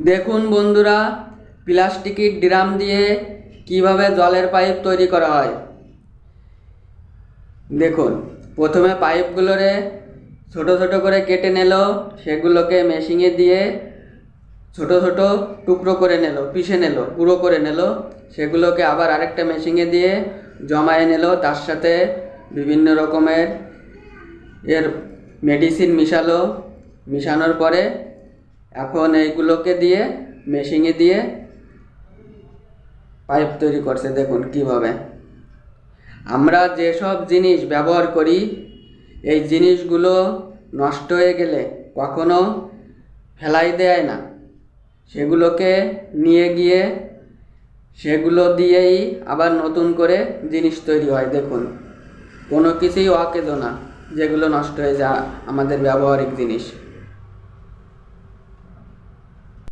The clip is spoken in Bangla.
দেখুন বন্ধুরা, প্লাস্টিকের ড্রাম দিয়ে কিভাবে জলের পাইপ তৈরি করা হয়। দেখুন, প্রথমে পাইপগুলোরে ছোট ছোট করে কেটে নিল, সেগুলোকে মেশিনে দিয়ে ছোট ছোট টুকরো করে নিল, পিষে নিল, গুঁড়ো করে নিল। সেগুলোকে আবার আরেকটা মেশিনে দিয়ে জমায়ে নিল, তার সাথে বিভিন্ন রকমের মেডিসিন মিশালো। মিশানোর পরে এখন এইগুলোকে দিয়ে মেশিনে দিয়ে পাইপ তৈরি করছে। দেখুন কিভাবে। আমরা যেসব জিনিস ব্যবহার করি, এই জিনিসগুলো নষ্ট হয়ে গেলে কখনো ফেলাই দেয় না, সেগুলোকে নিয়ে গিয়ে সেগুলো দিয়েই আবার নতুন করে জিনিস তৈরি হয়। দেখুন, কোনো কিছুই অকেজো না যেগুলো নষ্ট হয়ে যায়, আমাদের ব্যবহারিক জিনিস।